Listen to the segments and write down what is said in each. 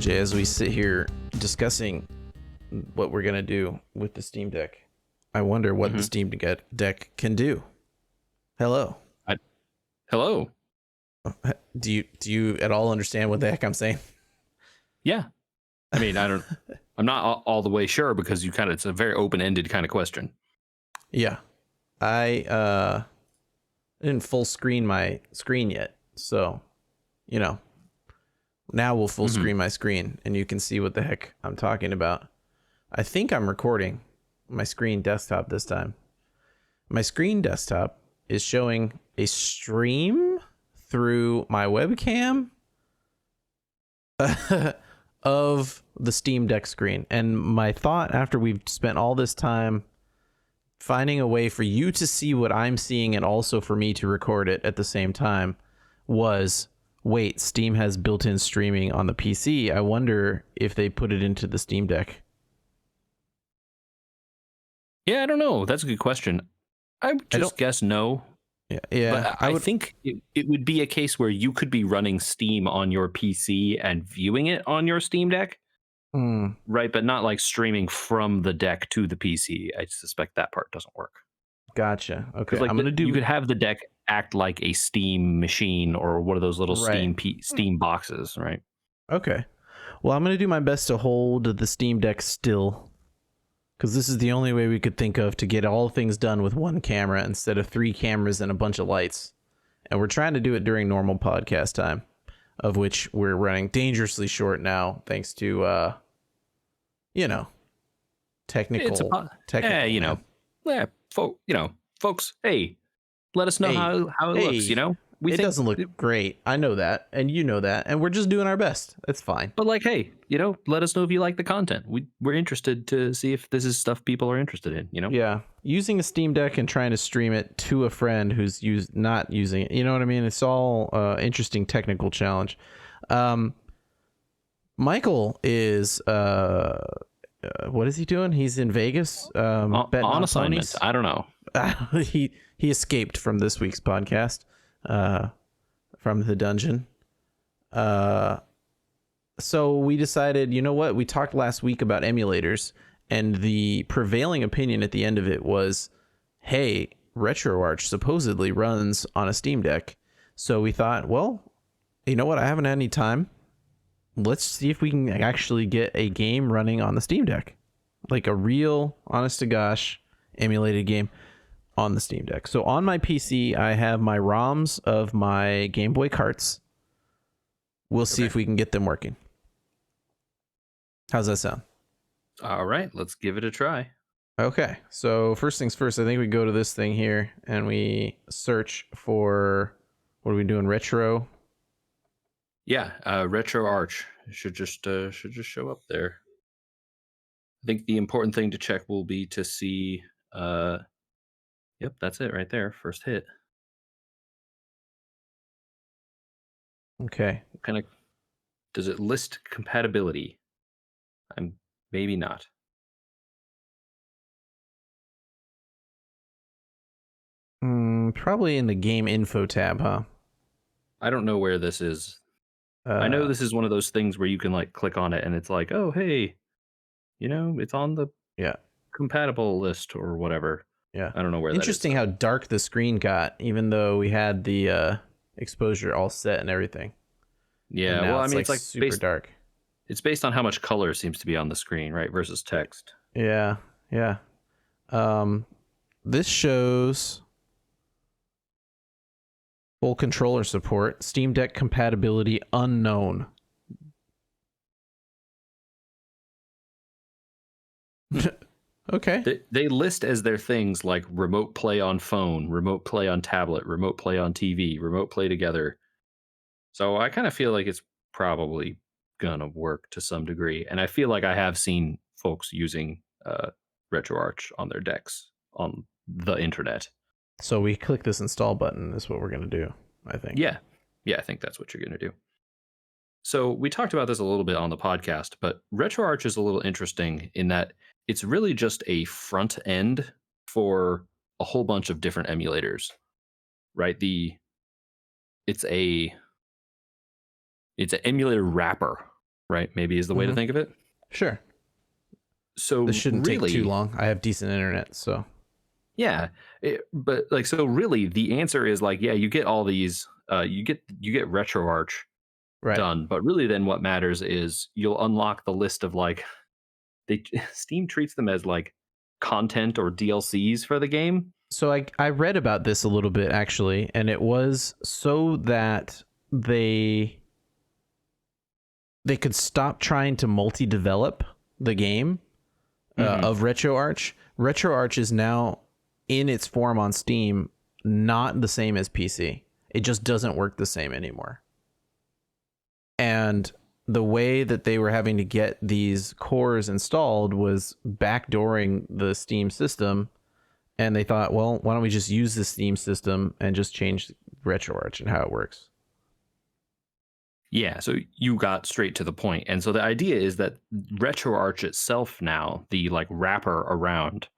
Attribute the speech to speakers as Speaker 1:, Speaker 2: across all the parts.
Speaker 1: JJ, as we sit here discussing what we're gonna do with the Steam Deck, I wonder what the Steam Deck can do. Hello.
Speaker 2: Hello.
Speaker 1: Do you at all understand what the heck I'm saying?
Speaker 2: Yeah. I mean, I'm not all the way sure because it's a very open-ended kind of question.
Speaker 1: Yeah. I didn't full screen my screen yet. So, now we'll full screen my screen and you can see what the heck I'm talking about. I think I'm recording my screen desktop this time. My screen desktop is showing a stream through my webcam of the Steam Deck screen. And my thought after we've spent all this time finding a way for you to see what I'm seeing and also for me to record it at the same time was, wait, Steam has built-in streaming on the PC. I wonder if they put it into the Steam Deck.
Speaker 2: Yeah, I don't know. That's a good question. I would just guess no.
Speaker 1: Yeah.
Speaker 2: But I think it would be a case where you could be running Steam on your PC and viewing it on your Steam Deck. Right, but not like streaming from the deck to the PC. I suspect that part doesn't work.
Speaker 1: Gotcha. Okay,
Speaker 2: Like
Speaker 1: I'm gonna do.
Speaker 2: You could have the deck act like a Steam machine or one of those little
Speaker 1: Right.
Speaker 2: Steam boxes, right?
Speaker 1: Okay. Well, I'm gonna do my best to hold the Steam Deck still, because this is the only way we could think of to get all things done with one camera instead of 3 cameras and a bunch of lights. And we're trying to do it during normal podcast time, of which we're running dangerously short now, thanks to technical.
Speaker 2: Folks. Hey, let us know how it looks.
Speaker 1: It doesn't look great. I know that, and you know that, and we're just doing our best. That's fine.
Speaker 2: But let us know if you like the content. We're interested to see if this is stuff people are interested in.
Speaker 1: Yeah, using a Steam Deck and trying to stream it to a friend who's not using it. You know what I mean? It's all interesting technical challenge. Michael is what is he doing? He's in Vegas.
Speaker 2: On assignment. I don't know.
Speaker 1: He escaped from this week's podcast. From the dungeon. So we decided, you know what? We talked last week about emulators, and the prevailing opinion at the end of it was, hey, Retroarch supposedly runs on a Steam Deck. So we thought, well, you know what? I haven't had any time. Let's see if we can actually get a game running on the Steam Deck. Like a real, honest to gosh, emulated game on the Steam Deck. So on my PC, I have my ROMs of my Game Boy carts. We'll see if we can get them working. How's that sound?
Speaker 2: All right, let's give it a try.
Speaker 1: Okay, so first things first, I think we go to this thing here and we search for, what are we doing, retro?
Speaker 2: Yeah, Retroarch should just show up there. I think the important thing to check will be to see yep, that's it right there. First hit.
Speaker 1: Okay.
Speaker 2: Does it list compatibility? I'm maybe not.
Speaker 1: Probably in the game info tab, huh?
Speaker 2: I don't know where this is. I know this is one of those things where you can click on it and it's like, oh, hey, it's on the compatible list or whatever.
Speaker 1: Yeah.
Speaker 2: I don't know where that is.
Speaker 1: Interesting how dark the screen got, even though we had the exposure all set and everything.
Speaker 2: Yeah, well, I mean, it's
Speaker 1: super dark.
Speaker 2: It's based on how much color seems to be on the screen, right? Versus text.
Speaker 1: Yeah. This shows full controller support, Steam Deck compatibility unknown. Okay.
Speaker 2: They list as their things like remote play on phone, remote play on tablet, remote play on TV, remote play together. So I kind of feel like it's probably gonna work to some degree, and I feel like I have seen folks using Retroarch on their decks on the internet.
Speaker 1: So we click this install button is what we're gonna do, I think.
Speaker 2: Yeah, I think that's what you're gonna do. So we talked about this a little bit on the podcast, but Retroarch is a little interesting in that it's really just a front end for a whole bunch of different emulators, right? It's an emulator wrapper right? Maybe is the way to think of it.
Speaker 1: Sure.
Speaker 2: So
Speaker 1: This shouldn't take too
Speaker 2: really,
Speaker 1: long. I have decent internet, so.
Speaker 2: yeah, but like so really the answer is like yeah, you get all these you get RetroArch
Speaker 1: Right.
Speaker 2: done, but really then what matters is you'll unlock the list of like they Steam treats them as like content or DLCs for the game.
Speaker 1: So I read about this a little bit actually, and it was so that they could stop trying to multi-develop the game of RetroArch. RetroArch is now in its form on Steam not the same as PC. It just doesn't work the same anymore. And the way that they were having to get these cores installed was backdooring the Steam system. And they thought, well, why don't we just use the Steam system and just change RetroArch and how it works?
Speaker 2: Yeah, so you got straight to the point. And so the idea is that RetroArch itself now, the like wrapper around,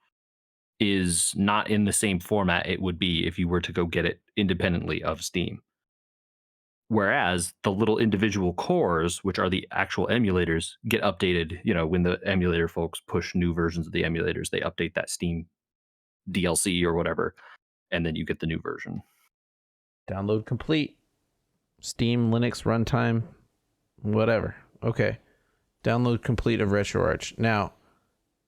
Speaker 2: is not in the same format it would be if you were to go get it independently of Steam. Whereas the little individual cores, which are the actual emulators, get updated, when the emulator folks push new versions of the emulators, they update that Steam DLC or whatever, and then you get the new version.
Speaker 1: Download complete. Steam, Linux, runtime, whatever. Okay. Download complete of RetroArch. Now,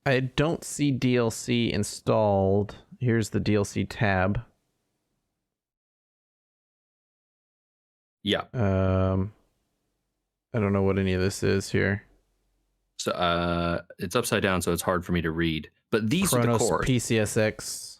Speaker 1: I don't see DLC installed. Here's the DLC tab.
Speaker 2: Yeah.
Speaker 1: I don't know what any of this is here.
Speaker 2: So it's upside down, so it's hard for me to read. But these are the
Speaker 1: Chronos
Speaker 2: cores.
Speaker 1: PCSX.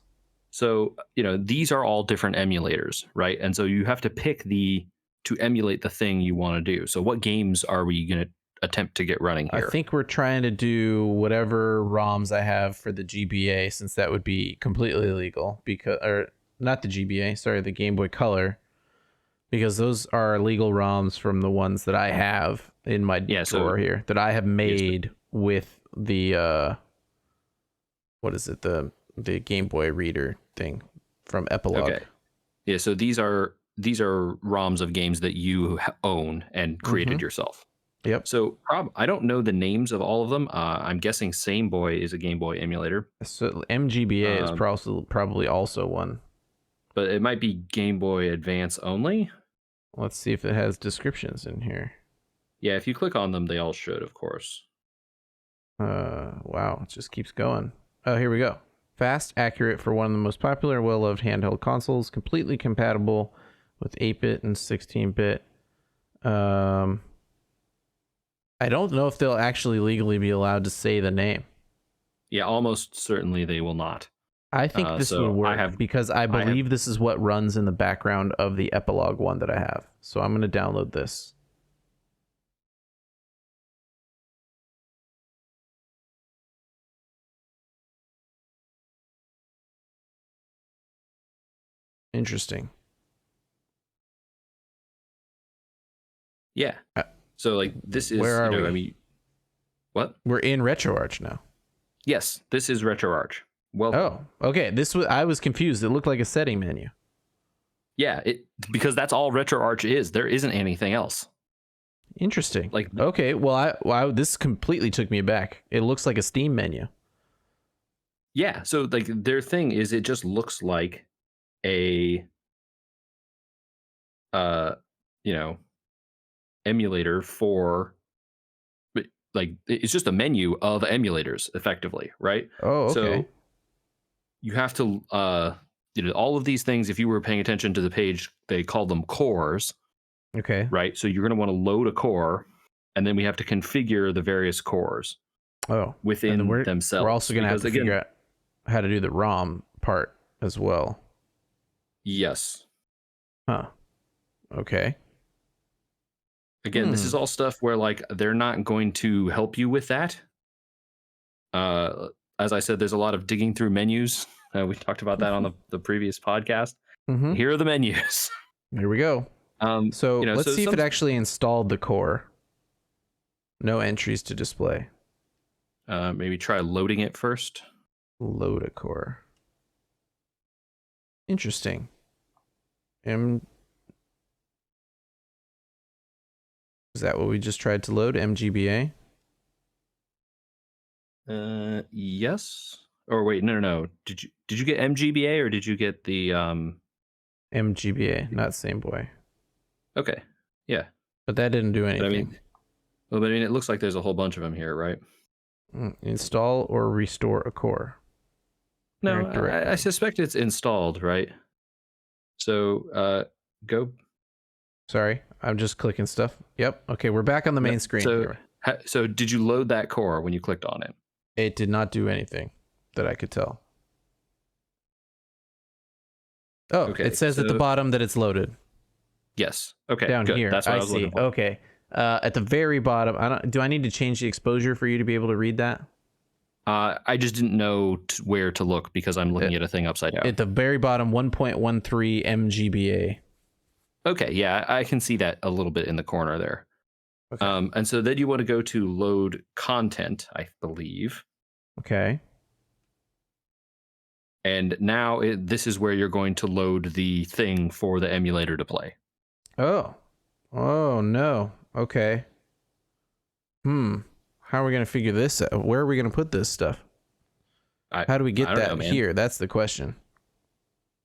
Speaker 2: So, these are all different emulators, right? And so you have to pick to emulate the thing you want to do. So what games are we going to attempt to get running here?
Speaker 1: I think we're trying to do whatever ROMs I have for the GBA, since that would be completely illegal, or not the GBA, sorry, the Game Boy Color, because those are legal ROMs from the ones that I have in my drawer here that I have made with the what is it, the Game Boy reader thing from Epilogue.
Speaker 2: Okay. Yeah, so these are ROMs of games that you own and created yourself.
Speaker 1: Yep.
Speaker 2: So I don't know the names of all of them. I'm guessing Same Boy is a Game Boy emulator.
Speaker 1: So MGBA is probably also one.
Speaker 2: But it might be Game Boy Advance only.
Speaker 1: Let's see if it has descriptions in here.
Speaker 2: Yeah, if you click on them, they all should, of course.
Speaker 1: Wow, it just keeps going. Oh, here we go. Fast, accurate for one of the most popular, well-loved handheld consoles, completely compatible with 8-bit and 16-bit. I don't know if they'll actually legally be allowed to say the name.
Speaker 2: Yeah, almost certainly they will not.
Speaker 1: I think this would work because I believe this is what runs in the background of the Epilogue one that I have. So I'm going to download this. Interesting.
Speaker 2: Yeah. So like this is,
Speaker 1: where are we?
Speaker 2: I mean, what?
Speaker 1: We're in RetroArch now.
Speaker 2: Yes, this is RetroArch. Welcome.
Speaker 1: Oh, okay. I was confused. It looked like a setting menu.
Speaker 2: Yeah, because that's all RetroArch is. There isn't anything else.
Speaker 1: Interesting.
Speaker 2: Like,
Speaker 1: okay, well, this completely took me aback. It looks like a Steam menu.
Speaker 2: Yeah, so like their thing is it just looks like a emulator for, like, it's just a menu of emulators effectively, right?
Speaker 1: Oh, okay.
Speaker 2: So you have to all of these things, if you were paying attention to the page, they call them cores.
Speaker 1: Okay.
Speaker 2: Right? So you're going to want to load a core, and then we have to configure the various cores within themselves.
Speaker 1: We're also going to have to figure out how to do the ROM part as well.
Speaker 2: Yes.
Speaker 1: Huh. Okay.
Speaker 2: Again, this is all stuff where like they're not going to help you with that. As I said, there's a lot of digging through menus. We talked about that on the previous podcast. Here are the menus.
Speaker 1: Here we go. So let's see if it actually installed the core. No entries to display.
Speaker 2: Maybe try loading it first.
Speaker 1: Load a core. Interesting. Is that what we just tried to load? MGBA?
Speaker 2: Yes. Or wait, no. Did you get MGBA or did you get the
Speaker 1: MGBA, not same boy.
Speaker 2: Okay. Yeah.
Speaker 1: But that didn't do
Speaker 2: But I
Speaker 1: anything.
Speaker 2: mean, well, it looks like there's a whole bunch of them here, right?
Speaker 1: Install or restore a core.
Speaker 2: No,
Speaker 1: Direct
Speaker 2: I suspect it's installed, right? So go.
Speaker 1: Sorry, I'm just clicking stuff. Yep. Okay, we're back on the main screen.
Speaker 2: So did you load that core when you clicked on it?
Speaker 1: It did not do anything that I could tell. Oh,
Speaker 2: Okay,
Speaker 1: it says at the bottom that it's loaded.
Speaker 2: Yes. Okay.
Speaker 1: Down
Speaker 2: good.
Speaker 1: here,
Speaker 2: That's what I was
Speaker 1: see.
Speaker 2: looking for.
Speaker 1: Okay. At the very bottom, do I need to change the exposure for you to be able to read that?
Speaker 2: I just didn't know where to look because I'm looking at a thing upside down.
Speaker 1: At the very bottom, 1.13 MGBA.
Speaker 2: Okay, yeah, I can see that a little bit in the corner there. Okay. And so then you want to go to load content, I believe.
Speaker 1: Okay.
Speaker 2: And now this is where you're going to load the thing for the emulator to play.
Speaker 1: Oh. Oh, no. Okay. How are we going to figure this out? Where are we going to put this stuff? How do we get that here? That's the question.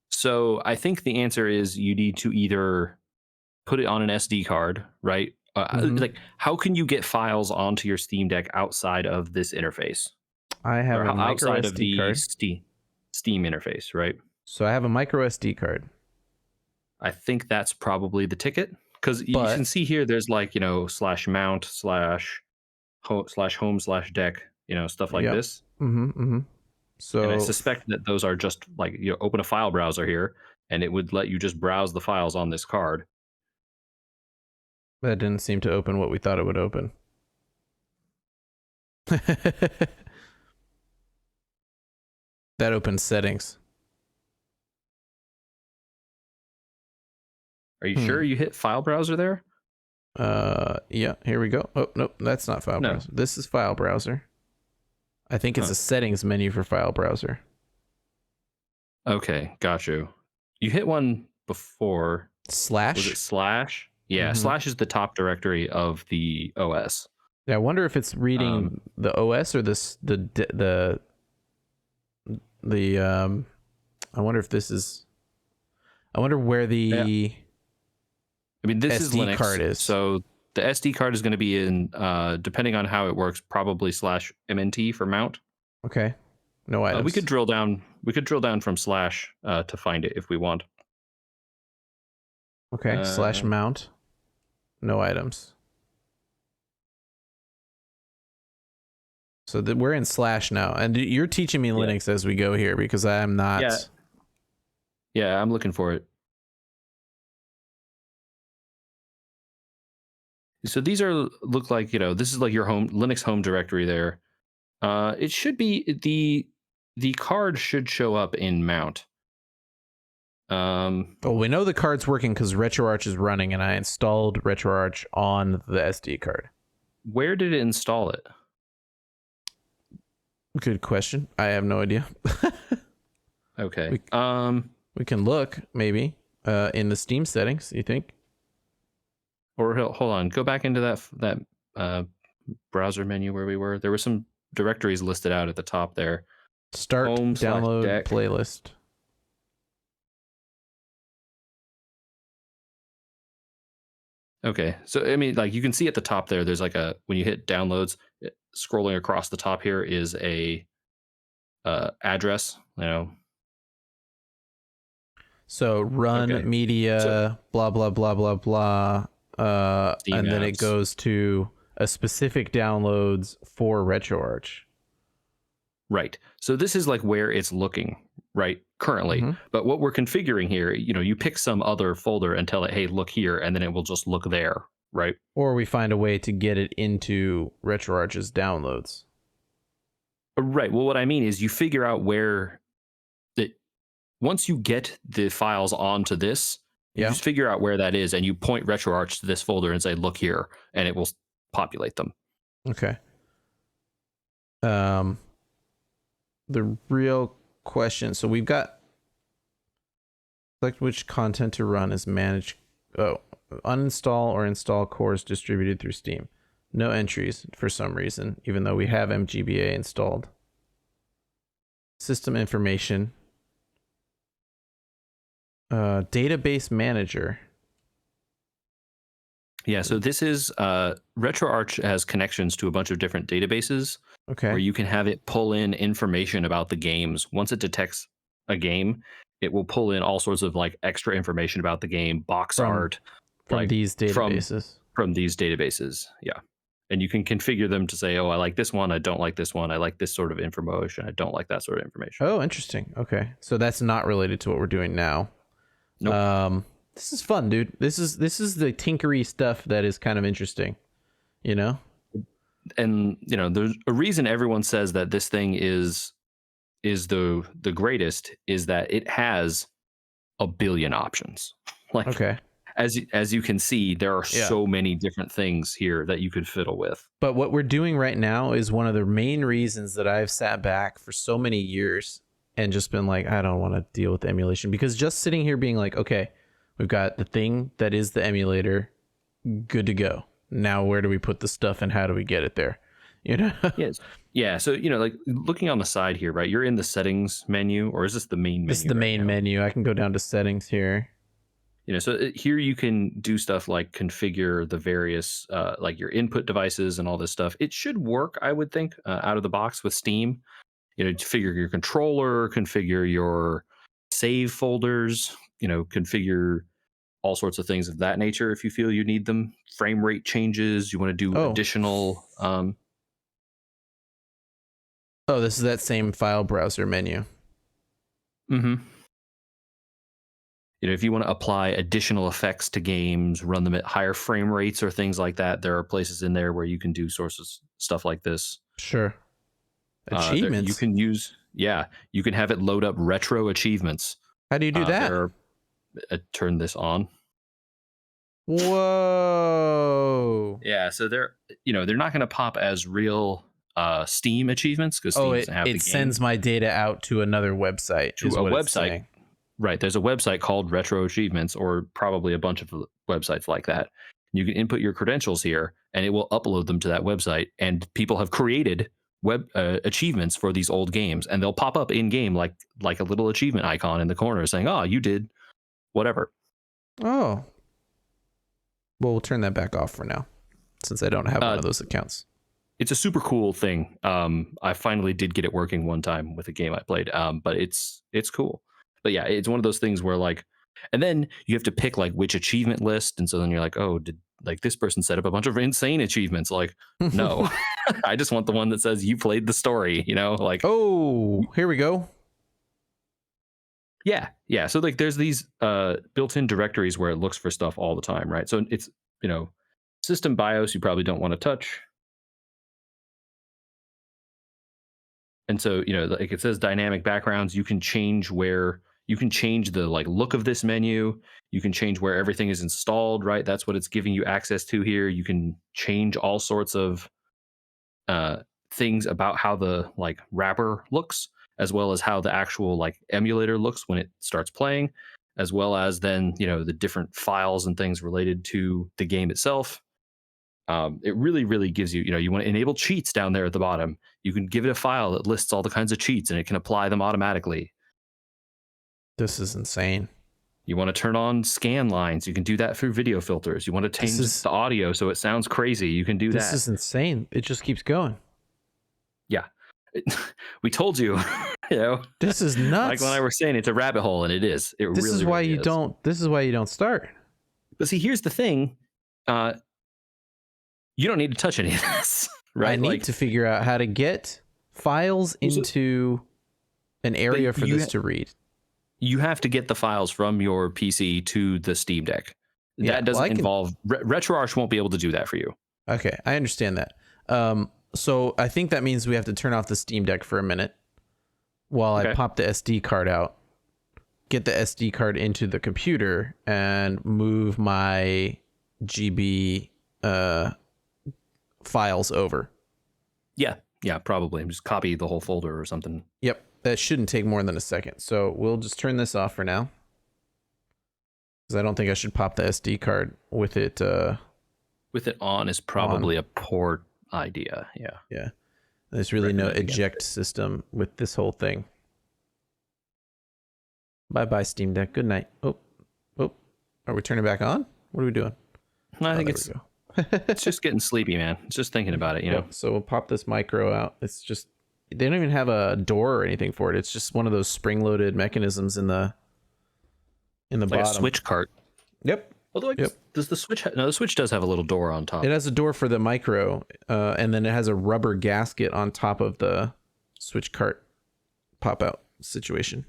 Speaker 2: So I think the answer is you need to either put it on an SD card, right? Like, how can you get files onto your Steam Deck outside of this interface?
Speaker 1: I have a micro
Speaker 2: outside
Speaker 1: SD
Speaker 2: of the
Speaker 1: card.
Speaker 2: Steam interface, right?
Speaker 1: So I have a micro SD card.
Speaker 2: I think that's probably the ticket, because you can see here there's like, /mount /home/deck, stuff like this. So, and I suspect that those are just like, open a file browser here and it would let you just browse the files on this card.
Speaker 1: That didn't seem to open what we thought it would open. That opens settings.
Speaker 2: Are you sure you hit file browser there?
Speaker 1: Yeah, here we go. Oh, nope, that's not file browser. This is file browser. I think it's a settings menu for file browser.
Speaker 2: Okay, got you. You hit one before.
Speaker 1: Slash?
Speaker 2: Was it slash? Yeah, slash is the top directory of the OS.
Speaker 1: Yeah, I wonder if it's reading the OS or the I wonder if this is, I wonder where the
Speaker 2: I mean, this
Speaker 1: SD
Speaker 2: is Linux
Speaker 1: card is.
Speaker 2: So the SD card is going to be in, depending on how it works, probably /MNT for mount.
Speaker 1: Okay. No items.
Speaker 2: We could drill down. We could drill down from slash to find it if we want.
Speaker 1: Okay. /mount. No items. So we're in slash now, and you're teaching me Linux as we go here because I am not.
Speaker 2: Yeah, I'm looking for it. So these look like, this is like your Linux home directory there. It should be the card should show up in mount.
Speaker 1: Well, we know the card's working because Retroarch is running, and I installed Retroarch on the SD card.
Speaker 2: Where did it install it?
Speaker 1: Good question. I have no idea.
Speaker 2: Okay.
Speaker 1: We can look maybe in the Steam settings. You think?
Speaker 2: Or hold on, go back into that browser menu where we were. There were some directories listed out at the top there.
Speaker 1: Start home download playlist.
Speaker 2: Okay, so I mean, like you can see at the top there, there's like when you hit downloads, scrolling across the top here is a address.
Speaker 1: So run media, blah blah blah blah blah. And then it goes to a specific downloads for Retroarch.
Speaker 2: Right. So this is like where it's looking right currently. But what we're configuring here, you pick some other folder and tell it, hey, look here, and then it will just look there, right?
Speaker 1: Or we find a way to get it into Retroarch's downloads.
Speaker 2: Right. Well, what I mean is you figure out where once you get the files onto this, you just figure out where that is, and you point Retroarch to this folder and say, look here, and it will populate them.
Speaker 1: Okay. The real question, so we've got select which content to run is manage. Oh, uninstall or install cores distributed through Steam. No entries for some reason, even though we have MGBA installed. System information. Database manager.
Speaker 2: Yeah, so this is RetroArch has connections to a bunch of different databases
Speaker 1: Okay.
Speaker 2: where you can have it pull in information about the games. Once it detects a game, it will pull in all sorts of like extra information about the game, box
Speaker 1: From
Speaker 2: art,
Speaker 1: from
Speaker 2: like
Speaker 1: these databases.
Speaker 2: from these databases. Yeah. And you can configure them to say, oh, I like this one, I don't like this one, I like this sort of information, I don't like that sort of information.
Speaker 1: Oh, interesting. Okay. So that's not related to what we're doing now.
Speaker 2: Nope.
Speaker 1: This is fun, dude. This is the tinkery stuff that is kind of interesting, you know?
Speaker 2: And there's a reason everyone says that this thing is the greatest is that it has a billion options. Like
Speaker 1: Okay.
Speaker 2: as you can see, there are
Speaker 1: Yeah.
Speaker 2: so many different things here that you could fiddle with.
Speaker 1: But what we're doing right now is one of the main reasons that I've sat back for so many years and just been like, I don't want to deal with emulation, because just sitting here being like, okay, we've got the thing that is the emulator, good to go. Now, where do we put the stuff and how do we get it there? You know?
Speaker 2: Yes. Yeah. So, like looking on the side here, right? You're in the settings menu, or is this the main menu?
Speaker 1: This is the main menu. I can go down to settings here.
Speaker 2: So here you can do stuff like configure the various, like your input devices and all this stuff. It should work, I would think, out of the box with Steam. Configure your controller, configure your save folders, configure all sorts of things of that nature if you feel you need them. Frame rate changes, you want to do additional.
Speaker 1: Oh, this is that same file browser menu.
Speaker 2: Mm-hmm. If you want to apply additional effects to games, run them at higher frame rates or things like that, there are places in there where you can do sources stuff like this.
Speaker 1: Sure. Achievements.
Speaker 2: You can you can have it load up retro achievements.
Speaker 1: How do you do that?
Speaker 2: Turn this on.
Speaker 1: Whoa.
Speaker 2: Yeah, so they're not going to pop as real Steam achievements because Steam doesn't have the game.
Speaker 1: It sends my data out to another website.
Speaker 2: To a website. Right, there's a website called Retro Achievements, or probably a bunch of websites like that. You can input your credentials here, and it will upload them to that website. And people have created web achievements for these old games, and they'll pop up in game like a little achievement icon in the corner saying, "Oh, you did whatever."
Speaker 1: Oh, well, we'll turn that back off for now, since I don't have one of those accounts.
Speaker 2: It's a super cool thing. I finally did get it working one time with a game I played, but it's cool. But yeah, it's one of those things where and then you have to pick which achievement list, and so then you're like, oh, did this person set up a bunch of insane achievements? No, I just want the one that says you played the story.
Speaker 1: Oh, here we go.
Speaker 2: Yeah. So there's these built-in directories where it looks for stuff all the time, right? So it's system BIOS you probably don't want to touch. And so, it says dynamic backgrounds. You can change the look of this menu. You can change where everything is installed, right? That's what it's giving you access to here. You can change all sorts of things about how the wrapper looks, as well as how the actual emulator looks when it starts playing, as well as then, the different files and things related to the game itself. It really, really gives you, you want to enable cheats down there at the bottom. You can give it a file that lists all the kinds of cheats and it can apply them automatically.
Speaker 1: This is insane.
Speaker 2: You want to turn on scan lines. You can do that through video filters. You want to change the audio so it sounds crazy. You can do that.
Speaker 1: This is insane. It just keeps going.
Speaker 2: Yeah. We told you,
Speaker 1: This is nuts.
Speaker 2: Like when I was saying, it's a rabbit hole, and it is.
Speaker 1: This is why you don't start.
Speaker 2: But see, here's the thing. You don't need to touch any of this, right?
Speaker 1: I need to figure out how to get files into an area for this to read.
Speaker 2: You have to get the files from your PC to the Steam Deck. That doesn't involve... RetroArch won't be able to do that for you.
Speaker 1: Okay, I understand that. So I think that means we have to turn off the Steam Deck for a minute while I pop the SD card out, get the SD card into the computer, and move my GB files over.
Speaker 2: Yeah, probably. Just copy the whole folder or something.
Speaker 1: Yep, that shouldn't take more than a second. So we'll just turn this off for now. Because I don't think I should pop the SD card with it.
Speaker 2: With it on is probably a poor idea. Yeah.
Speaker 1: Yeah. There's really no
Speaker 2: Recommend against
Speaker 1: eject system with this whole thing. Bye-bye, Steam Deck. Good night. Oh. Are we turning back on? What are we doing?
Speaker 2: I think
Speaker 1: there we go.
Speaker 2: it's just getting sleepy, man. It's just thinking about it, you know.
Speaker 1: So we'll pop this micro out. It's just, they don't even have a door or anything for it. It's just one of those spring-loaded mechanisms in the
Speaker 2: Like
Speaker 1: bottom.
Speaker 2: a switch cart.
Speaker 1: Yep.
Speaker 2: Although, does the Switch? No, the Switch does have a little door on top.
Speaker 1: It has a door for the micro, and then it has a rubber gasket on top of the switch cart pop-out situation.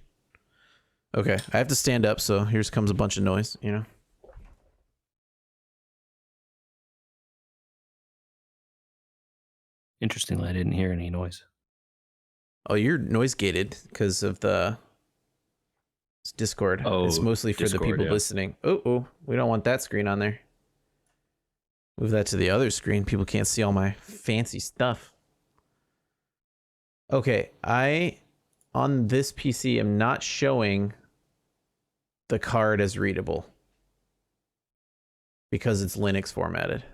Speaker 1: Okay, I have to stand up, so here comes a bunch of noise, you know.
Speaker 2: Interestingly, I didn't hear any noise.
Speaker 1: Oh, you're noise gated because of the Discord.
Speaker 2: Oh,
Speaker 1: it's mostly for
Speaker 2: Discord,
Speaker 1: the people
Speaker 2: yeah.
Speaker 1: listening. Oh, we don't want that screen on there. Move that to the other screen. People can't see all my fancy stuff. Okay, on this PC am not showing the card as readable because it's Linux formatted.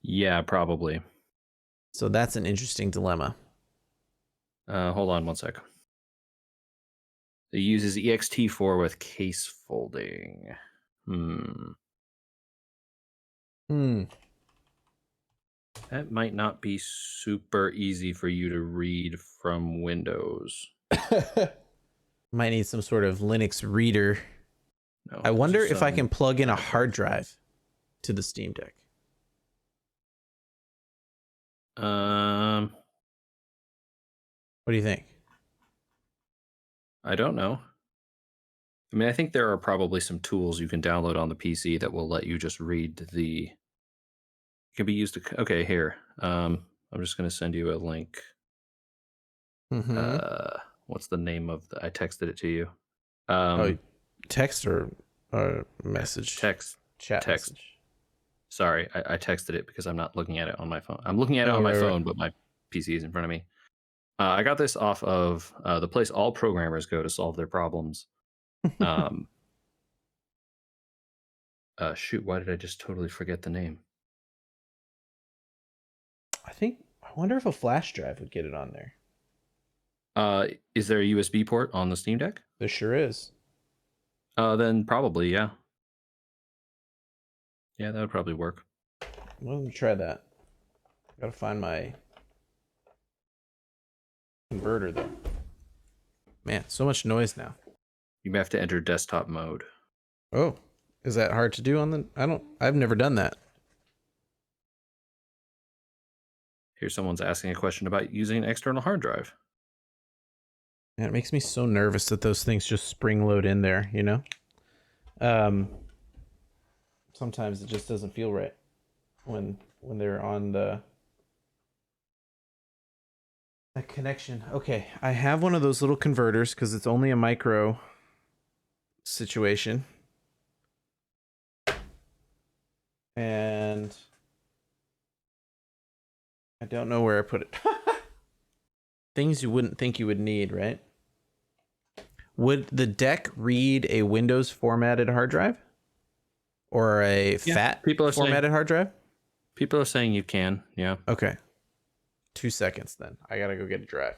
Speaker 2: Yeah, probably.
Speaker 1: So that's an interesting dilemma.
Speaker 2: Hold on one sec. It uses ext4 with case folding. That might not be super easy for you to read from Windows.
Speaker 1: Might need some sort of Linux reader.
Speaker 2: No,
Speaker 1: I wonder if I can plug in a hard drive to the Steam Deck.
Speaker 2: What
Speaker 1: do you think?
Speaker 2: I don't know. I mean, I think there are probably some tools you can download on the PC that will let you just read the. It can be used to. Okay, here. I'm just going to send you a link. What's the name of the? I texted it to you.
Speaker 1: Text or message?
Speaker 2: Text.
Speaker 1: Chat
Speaker 2: text.
Speaker 1: message.
Speaker 2: Sorry, I texted it because I'm not looking at it on my phone. I'm looking at it on my phone, but my PC is in front of me. I got this off of the place all programmers go to solve their problems. Shoot, why did I just totally forget the name?
Speaker 1: I wonder if a flash drive would get it on there.
Speaker 2: Is there a USB port on the Steam Deck?
Speaker 1: There sure is.
Speaker 2: Then probably, yeah. Yeah, that would probably work.
Speaker 1: Well, let me try that. Gotta find my converter though. Man, so much noise now.
Speaker 2: You may have to enter desktop mode.
Speaker 1: Oh, is that hard to do on the? I've never done that.
Speaker 2: Here, someone's asking a question about using an external hard drive.
Speaker 1: Man, it makes me so nervous that those things just spring load in there, you know? Sometimes it just doesn't feel right when they're on the connection. Okay, I have one of those little converters because it's only a micro situation. And I don't know where I put it. Things you wouldn't think you would need, right? Would the deck read a Windows formatted hard drive? Or a FAT formatted hard drive?
Speaker 2: People are saying you can, yeah.
Speaker 1: Okay. 2 seconds then. I gotta go get a drive.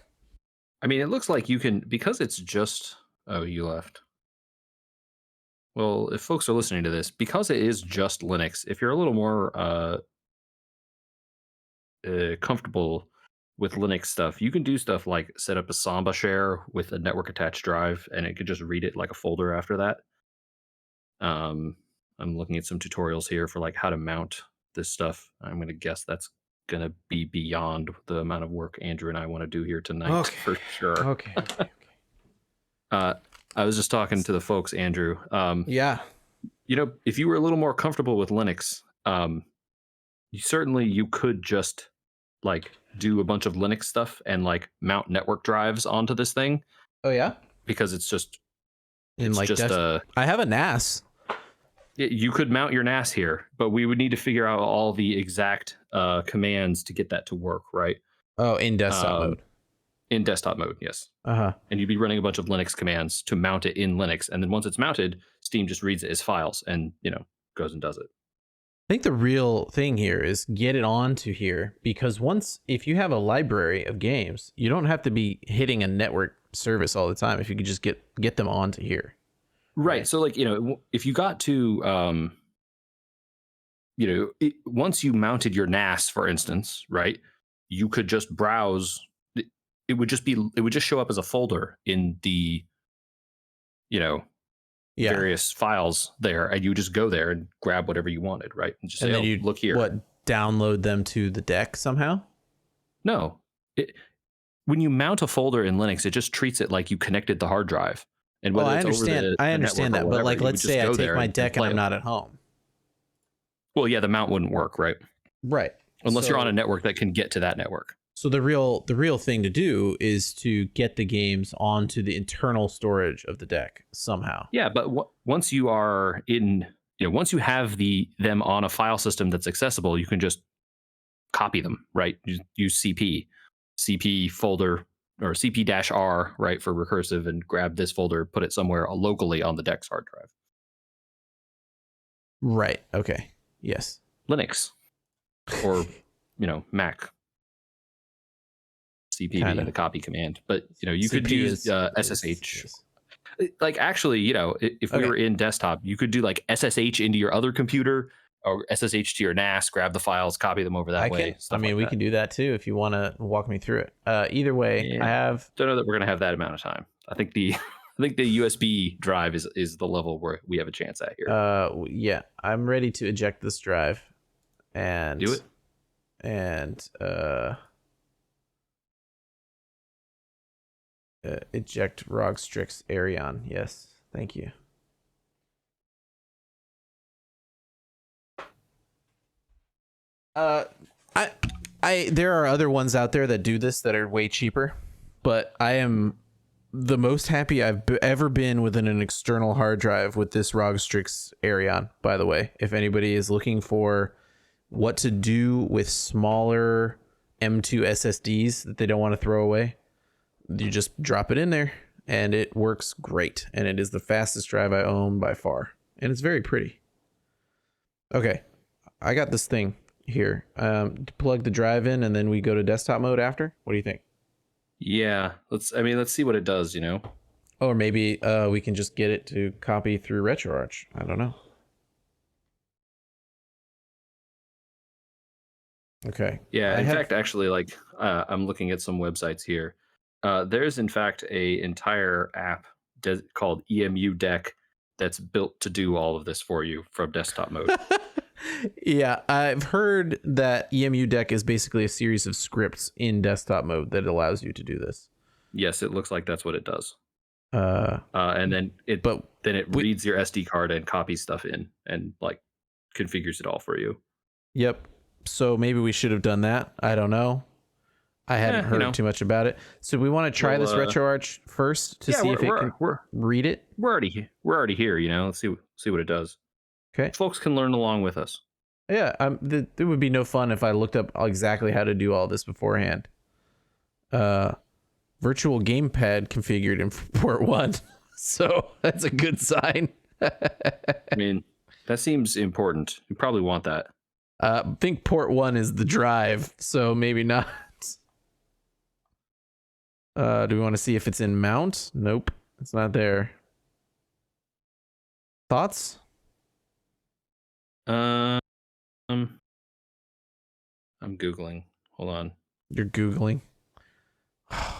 Speaker 2: I mean, it looks like you can, because it's just... Oh, you left. Well, if folks are listening to this, because it is just Linux, if you're a little more comfortable with Linux stuff, you can do stuff like set up a Samba share with a network attached drive, and it could just read it like a folder after that. I'm looking at some tutorials here for like how to mount this stuff. I'm going to guess that's going to be beyond the amount of work Andrew and I want to do here tonight for sure.
Speaker 1: Okay.
Speaker 2: I was just talking to the folks, Andrew.
Speaker 1: Yeah.
Speaker 2: You know, if you were a little more comfortable with Linux, you could just like do a bunch of Linux stuff and like mount network drives onto this thing.
Speaker 1: Oh yeah?
Speaker 2: Because it's just
Speaker 1: I have a NAS.
Speaker 2: You could mount your NAS here, but we would need to figure out all the exact commands to get that to work, right?
Speaker 1: Oh, in desktop mode.
Speaker 2: In desktop mode, yes.
Speaker 1: Uh-huh.
Speaker 2: And you'd be running a bunch of Linux commands to mount it in Linux. And then once it's mounted, Steam just reads it as files and, goes and does it.
Speaker 1: I think the real thing here is get it onto here, because if you have a library of games, you don't have to be hitting a network service all the time. If you could just get them onto here.
Speaker 2: Right. So like, if you got to, once you mounted your NAS, for instance, right, you could just browse. It would just show up as a folder in the, various files there, and you just go there and grab whatever you wanted, right? And just say,
Speaker 1: then you
Speaker 2: look here.
Speaker 1: Download them to the deck somehow?
Speaker 2: No. When you mount a folder in Linux, it just treats it like you connected the hard drive. And whether
Speaker 1: I
Speaker 2: it's
Speaker 1: understand.
Speaker 2: over
Speaker 1: I understand that,
Speaker 2: whatever,
Speaker 1: but like, let's say I take my deck and I'm
Speaker 2: it.
Speaker 1: not at home.
Speaker 2: Well, yeah, the mount wouldn't work, right?
Speaker 1: Right.
Speaker 2: Unless you're on a network that can get to that network.
Speaker 1: So the real thing to do is to get the games onto the internal storage of the deck somehow.
Speaker 2: Yeah, but once you are in, once you have them on a file system that's accessible, you can just copy them, right? Use CP folder or CP-R, right, for recursive, and grab this folder, put it somewhere locally on the deck's hard drive.
Speaker 1: Right. Okay. Yes.
Speaker 2: Linux or Mac. CP being the copy command, but you could use SSH. Like actually, if we were in desktop, you could do like SSH into your other computer or SSH to your NAS, grab the files, copy them over that way.
Speaker 1: We can do that too if you want to walk me through it. Either way, I don't
Speaker 2: know that we're gonna have that amount of time. I think the USB drive is the level where we have a chance at here.
Speaker 1: Yeah, I'm ready to eject this drive and
Speaker 2: do it.
Speaker 1: And eject Rogstrix Arion. Yes, thank you. There are other ones out there that do this that are way cheaper, but I am the most happy I've ever been within an external hard drive with this Rogstrix Arion. By the way, if anybody is looking for what to do with smaller M2 SSDs that they don't want to throw away, you just drop it in there and it works great. And it is the fastest drive I own by far. And it's very pretty. Okay. I got this thing here. Plug the drive in and then we go to desktop mode after. What do you think?
Speaker 2: Yeah. Let's see what it does,
Speaker 1: Or maybe we can just get it to copy through Retroarch. I don't know. Okay.
Speaker 2: Yeah. In fact, actually, like I'm looking at some websites here. There's in fact a entire app called EMU Deck that's built to do all of this for you from desktop mode.
Speaker 1: Yeah, I've heard that EMU Deck is basically a series of scripts in desktop mode that allows you to do this.
Speaker 2: Yes, it looks like that's what it does. And then it reads your SD card and copies stuff in and like configures it all for you.
Speaker 1: Yep. So maybe we should have done that. I don't know. I hadn't heard too much about it. So we want to try this RetroArch first to see if it can read it.
Speaker 2: We're already here. Let's see what it does.
Speaker 1: Okay.
Speaker 2: Folks can learn along with us.
Speaker 1: Yeah. It would be no fun if I looked up exactly how to do all this beforehand. Virtual gamepad configured in port 1. So that's a good sign.
Speaker 2: I mean, that seems important. You probably want that.
Speaker 1: I think port 1 is the drive, so maybe not. Do we want to see if it's in mount? Nope, it's not there. Thoughts?
Speaker 2: I'm Googling. Hold on.
Speaker 1: You're Googling?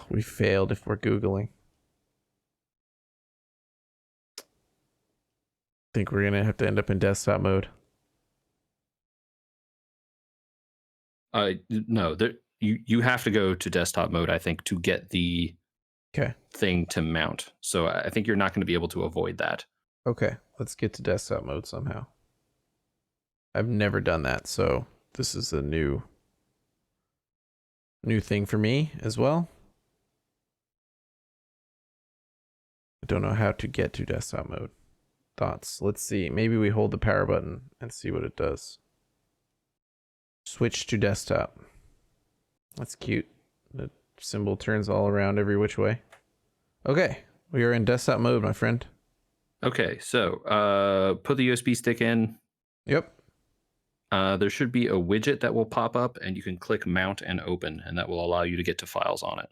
Speaker 1: We failed if we're Googling. I think we're going to have to end up in desktop mode.
Speaker 2: No, you have to go to desktop mode, I think, to get the thing to mount. So I think you're not going to be able to avoid that.
Speaker 1: Okay, let's get to desktop mode somehow. I've never done that, so this is a new thing for me as well. I don't know how to get to desktop mode. Thoughts? Let's see. Maybe we hold the power button and see what it does. Switch to desktop. That's cute. symbol turns all around every which way. Okay, we are in desktop mode, my friend.
Speaker 2: Okay, so put the USB stick in.
Speaker 1: Yep.
Speaker 2: There should be a widget that will pop up, and you can click Mount and Open, and that will allow you to get to files on it.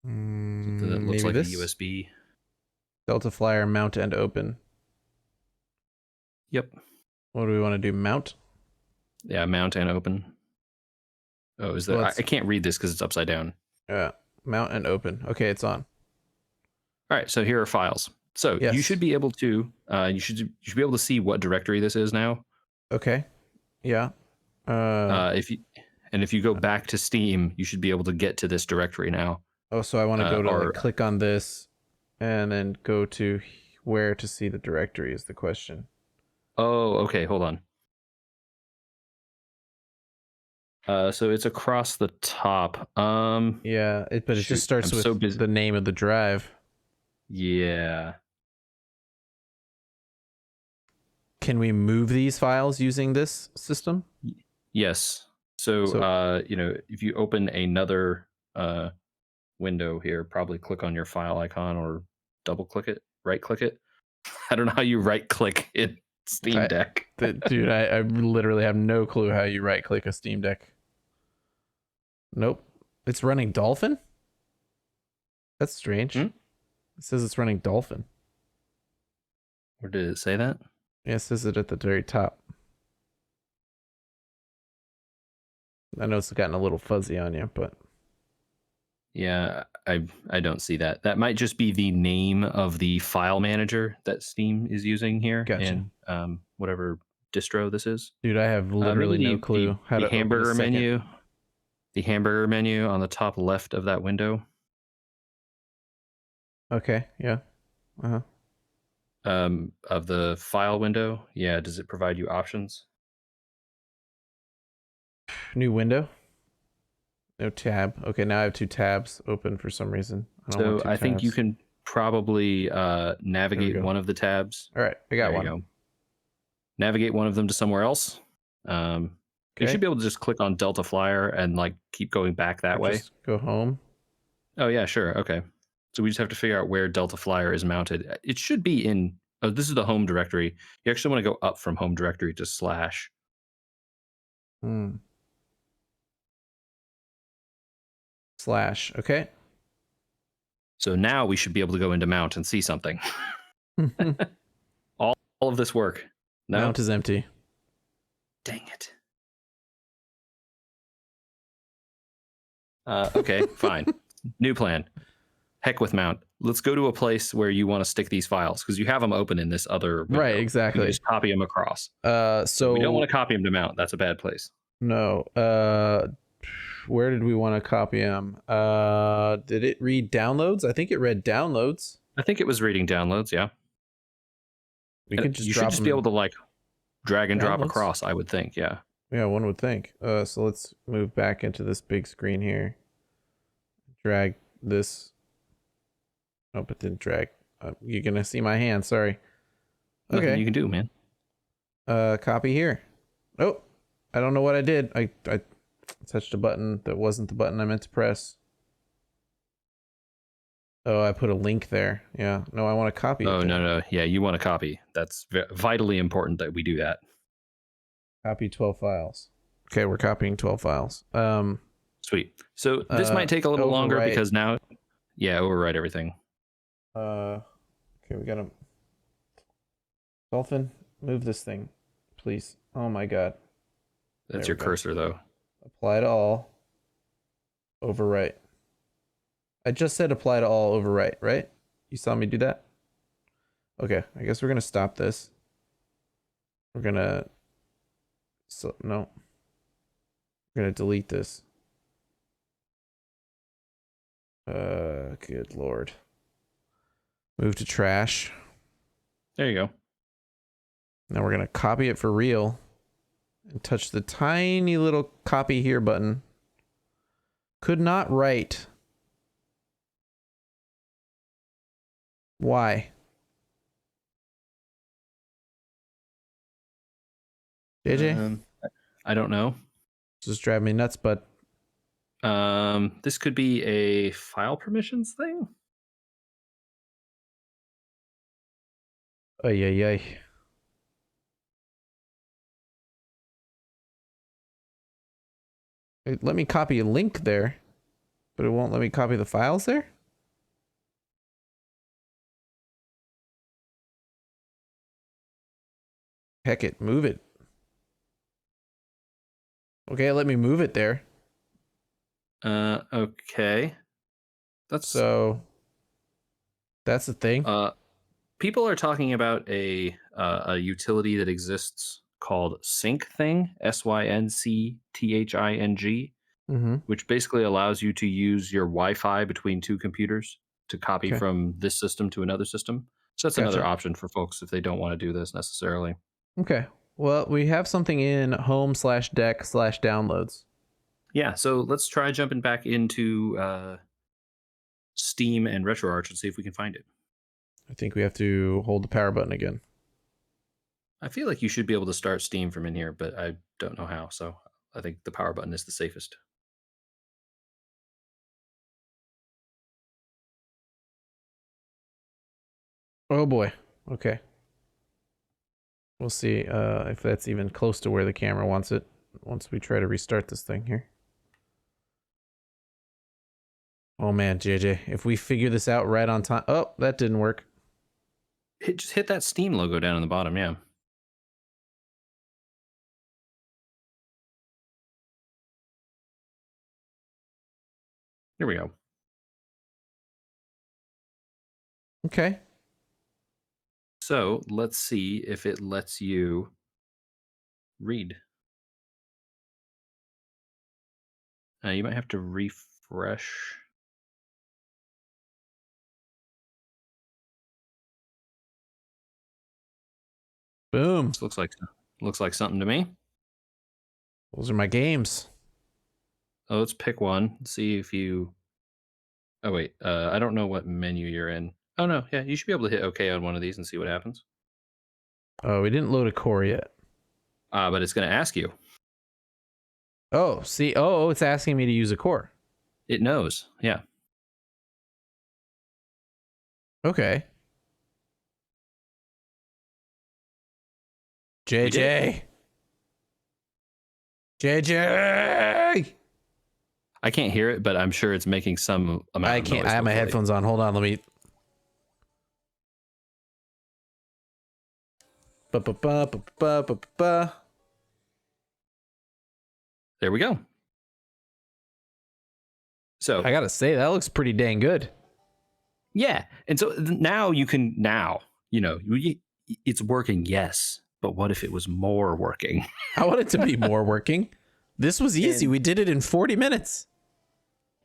Speaker 2: So that looks
Speaker 1: Maybe
Speaker 2: like a
Speaker 1: this?
Speaker 2: USB.
Speaker 1: Delta Flyer, mount and open.
Speaker 2: Yep.
Speaker 1: What do we want to do? Mount?
Speaker 2: Yeah, Mount and Open. Oh, is that?
Speaker 1: Well,
Speaker 2: I can't read this because it's upside down.
Speaker 1: Yeah, mount and open. Okay, it's on.
Speaker 2: All right, so here are files. So
Speaker 1: Yes.
Speaker 2: you should be able to you should be able to see what directory this is now.
Speaker 1: Okay. Yeah.
Speaker 2: If you go back to Steam, you should be able to get to this directory now.
Speaker 1: Oh, so I want to go to like, click on this, and then go to where to see the directory is the question.
Speaker 2: Oh, okay. Hold on. So it's across the top.
Speaker 1: Yeah, but it just starts with the name of the drive.
Speaker 2: Yeah.
Speaker 1: Can we move these files using this system?
Speaker 2: Yes. So if you open another window here, probably click on your file icon or double click it, right click it. I don't know how you right click in Steam Deck.
Speaker 1: Dude, I literally have no clue how you right click a Steam Deck. Nope. It's running Dolphin? That's strange. It says it's running Dolphin.
Speaker 2: Or did it say that?
Speaker 1: Yeah, it says it at the very top. I know it's gotten a little fuzzy on you, but
Speaker 2: yeah, I don't see that. That might just be the name of the file manager that Steam is using here.
Speaker 1: Gotcha.
Speaker 2: In whatever distro this is.
Speaker 1: Dude, I have literally no clue how to
Speaker 2: hamburger
Speaker 1: open a
Speaker 2: menu. The hamburger menu on the top left of that window.
Speaker 1: Okay, yeah. Uh-huh.
Speaker 2: Of the file window. Yeah, does it provide you options?
Speaker 1: New window. No tab. Okay, now I have two tabs open for some reason.
Speaker 2: I think you can probably navigate one of the tabs.
Speaker 1: All right, I got one.
Speaker 2: Go. Navigate one of them to somewhere else. You should be able to just click on Delta Flyer and like keep going back that way.
Speaker 1: Just go home.
Speaker 2: Oh yeah, sure. Okay. So we just have to figure out where Delta Flyer is mounted. It should be in. Oh, this is the home directory. You actually want to go up from home directory to slash.
Speaker 1: Slash. Okay.
Speaker 2: So now we should be able to go into mount and see something. all of this work. No?
Speaker 1: Mount is empty.
Speaker 2: Dang it. Okay, fine. New plan. Heck with mount. Let's go to a place where you want to stick these files because you have them open in this other window.
Speaker 1: Right, exactly.
Speaker 2: You just copy them across.
Speaker 1: So
Speaker 2: we don't want to copy them to mount. That's a bad place.
Speaker 1: No. Where did we want to copy them? Did it read downloads? I think it read downloads.
Speaker 2: I think it was reading downloads. Yeah.
Speaker 1: We could just.
Speaker 2: You should just be able to like drag and drop across. I would think. Yeah.
Speaker 1: Yeah, one would think. So let's move back into this big screen here. Drag this. Nope, it didn't drag. You're gonna see my hand. Sorry. Okay.
Speaker 2: Nothing you can do, man.
Speaker 1: Copy here. Oh, I don't know what I did. I touched a button that wasn't the button I meant to press. Oh, I put a link there. Yeah. No, I want to copy.
Speaker 2: Oh, no. Yeah, you want to copy. That's vitally important that we do that.
Speaker 1: Copy 12 files. Okay, we're copying 12 files.
Speaker 2: Sweet. So this might take a little longer because now, yeah, overwrite everything.
Speaker 1: Okay, we got to. Dolphin, move this thing, please. Oh my God.
Speaker 2: That's your cursor, though.
Speaker 1: Apply to all. Overwrite. I just said apply to all, overwrite, right? You saw me do that? Okay, I guess we're going to stop this. We're going to... no. We're going to delete this. Good Lord. Move to trash.
Speaker 2: There you go.
Speaker 1: Now we're going to copy it for real. And touch the tiny little copy here button. Could not write. Why? JJ?
Speaker 2: I don't know.
Speaker 1: Just drive me nuts, but
Speaker 2: This could be a file permissions thing.
Speaker 1: Ay, ay, ay. It let me copy a link there, but it won't let me copy the files there? Heck it, move it. Okay, let me move it there.
Speaker 2: Okay. That's
Speaker 1: So that's the thing.
Speaker 2: people are talking about a utility that exists called Syncthing, Syncthing,
Speaker 1: Mm-hmm.
Speaker 2: which basically allows you to use your Wi-Fi between two computers to copy
Speaker 1: Okay,
Speaker 2: from this system to another system. So that's another
Speaker 1: gotcha.
Speaker 2: option for folks if they don't want to do this necessarily.
Speaker 1: Okay. Well, we have something in home/deck/downloads.
Speaker 2: Yeah, so let's try jumping back into Steam and Retroarch and see if we can find it.
Speaker 1: I think we have to hold the power button again.
Speaker 2: I feel like you should be able to start Steam from in here, but I don't know how. So I think the power button is the safest.
Speaker 1: Oh boy. Okay. We'll see if that's even close to where the camera wants it once we try to restart this thing here. Oh man, JJ, if we figure this out right on time. Oh, that didn't work.
Speaker 2: Just hit that Steam logo down on the bottom. Yeah. Here we go.
Speaker 1: Okay.
Speaker 2: So let's see if it lets you read. You might have to refresh.
Speaker 1: Boom.
Speaker 2: This looks like something to me.
Speaker 1: Those are my games.
Speaker 2: Oh, let's pick one. See if you. Oh wait, I don't know what menu you're in. Oh no, yeah, you should be able to hit OK on one of these and see what happens.
Speaker 1: Oh, we didn't load a core yet.
Speaker 2: But it's going to ask you.
Speaker 1: Oh, see. Oh, it's asking me to use a core.
Speaker 2: It knows. Yeah.
Speaker 1: Okay.
Speaker 2: We did it.
Speaker 1: JJ. JJ.
Speaker 2: I can't hear it, but I'm sure it's making some amount
Speaker 1: I
Speaker 2: of
Speaker 1: can't.
Speaker 2: noise.
Speaker 1: I have my
Speaker 2: hopefully.
Speaker 1: headphones on. Hold on. Let me. Ba ba ba ba ba ba ba.
Speaker 2: There we go. So
Speaker 1: I gotta say that looks pretty dang good.
Speaker 2: yeah, and so now you can it's working, yes, but what if it was more working?
Speaker 1: I want it to be more working. This was easy.
Speaker 2: And-
Speaker 1: We did it in 40 minutes,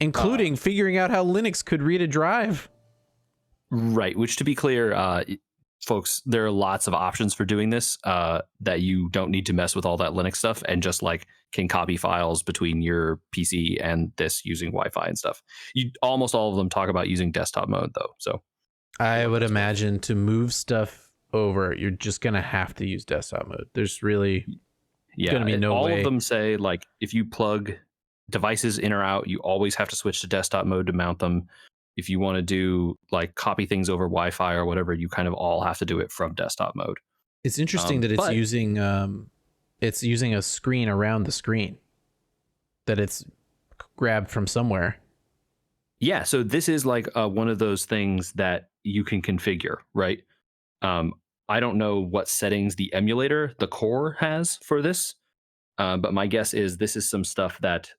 Speaker 1: including figuring out how Linux could read a drive.
Speaker 2: Right, which to be clear, folks, there are lots of options for doing this that you don't need to mess with all that Linux stuff and just like can copy files between your PC and this using Wi-Fi and stuff. Almost all of them talk about using desktop mode though. So
Speaker 1: I would
Speaker 2: that's
Speaker 1: imagine to move stuff over, you're just gonna have to use desktop mode. There's really gonna be no
Speaker 2: all
Speaker 1: way.
Speaker 2: of them say like if you plug devices in or out, you always have to switch to desktop mode to mount them. If you want to do like copy things over Wi-Fi or whatever, you kind of all have to do it from desktop mode.
Speaker 1: It's interesting that it's using a screen around the screen that it's grabbed from somewhere.
Speaker 2: Yeah, so this is like one of those things that you can configure, right? Um, I don't know what settings the emulator, the core, has for this, but my guess is this is some stuff that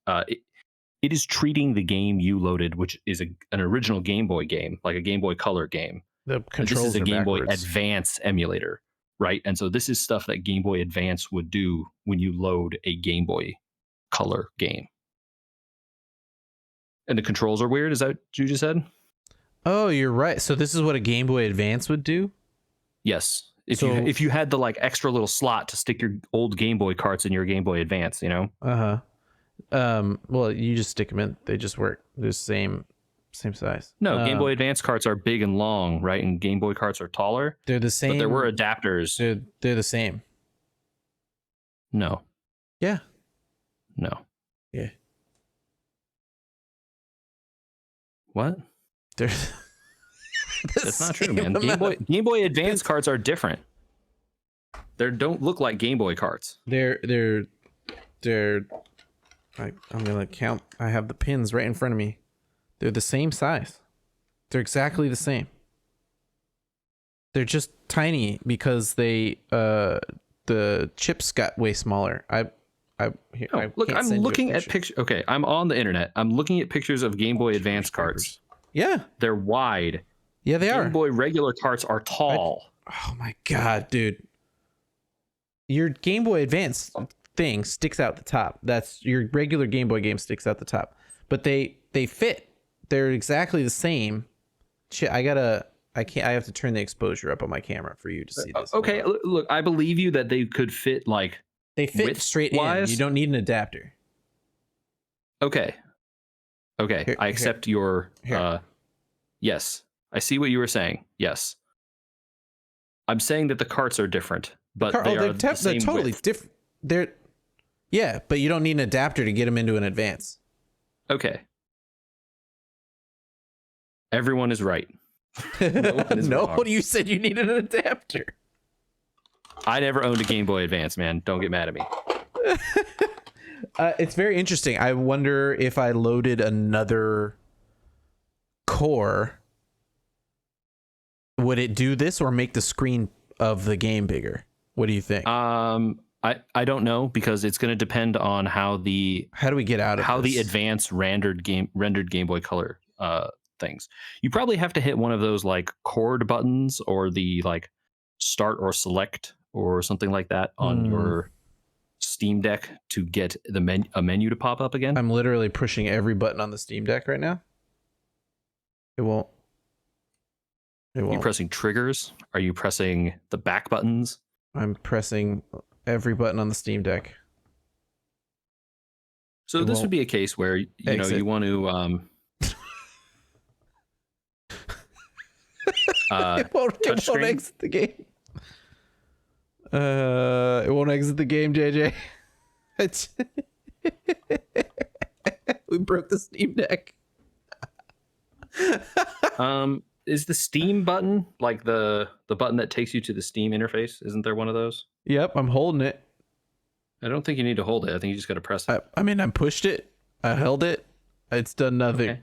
Speaker 2: it is treating the game you loaded, which is an original Game Boy game, like a Game Boy Color game.
Speaker 1: The
Speaker 2: This is
Speaker 1: controls
Speaker 2: a
Speaker 1: are
Speaker 2: Game Boy
Speaker 1: backwards.
Speaker 2: Advance emulator, right? And so this is stuff that Game Boy Advance would do when you load a Game Boy Color game. And the controls are weird. Is that what you just said?
Speaker 1: Oh, you're right. So this is what a Game Boy Advance would do?
Speaker 2: Yes.
Speaker 1: So-
Speaker 2: If you had the like extra little slot to stick your old Game Boy carts in your Game Boy Advance, you know?
Speaker 1: Uh-huh. Well, you just stick them in. They just work. They're same size.
Speaker 2: No, Game Boy Advance carts are big and long, right? And Game Boy carts are taller.
Speaker 1: They're the same.
Speaker 2: But there were adapters.
Speaker 1: They're the same.
Speaker 2: No.
Speaker 1: Yeah.
Speaker 2: No.
Speaker 1: Yeah.
Speaker 2: What?
Speaker 1: They're
Speaker 2: That's not true, man. Game Boy Advance carts are different. They don't look like Game Boy carts.
Speaker 1: They're I'm gonna count. I have the pins right in front of me. They're the same size. They're exactly the same. They're just tiny because the chips got way smaller.
Speaker 2: Look, I'm looking at pictures. Okay, I'm on the internet. I'm looking at pictures of Game Boy Advance carts.
Speaker 1: Yeah,
Speaker 2: they're wide.
Speaker 1: Yeah, they are.
Speaker 2: Game Boy regular carts are tall.
Speaker 1: Oh my god, dude! Your Game Boy Advance thing sticks out the top. That's your regular Game Boy game sticks out the top, but they fit. They're exactly the same. I have to turn the exposure up on my camera for you to see this.
Speaker 2: Okay, look, I believe you that they could fit like
Speaker 1: they fit straight in. You don't need an adapter.
Speaker 2: Okay. Here, I accept your yes. I see what you were saying. Yes. I'm saying that the carts are different, but they're totally
Speaker 1: different. But you don't need an adapter to get them into an Advance.
Speaker 2: Okay. Everyone is right.
Speaker 1: No, you said you needed an adapter.
Speaker 2: I never owned a Game Boy Advance, man. Don't get mad at me.
Speaker 1: It's very interesting. I wonder if I loaded another core, would it do this or make the screen of the game bigger? What do you think?
Speaker 2: I don't know, because it's going to depend on how do we get out of how this? The advanced rendered Game Boy Color things. You probably have to hit one of those like chord buttons or the like start or select or something like that on your Steam Deck to get a menu to pop up again.
Speaker 1: I'm literally pushing every button on the Steam Deck right now. It won't.
Speaker 2: Are you pressing triggers? Are you pressing the back buttons?
Speaker 1: I'm pressing every button on the Steam Deck.
Speaker 2: So this would be a case where you want to
Speaker 1: it won't exit the game. It won't exit the game, JJ. We broke the Steam Deck.
Speaker 2: Is the Steam button like the button that takes you to the Steam interface? Isn't there one of those?
Speaker 1: Yep, I'm holding it.
Speaker 2: I don't think you need to hold it. I think you just got to press it.
Speaker 1: I mean, I pushed it. I held it. It's done nothing. Okay.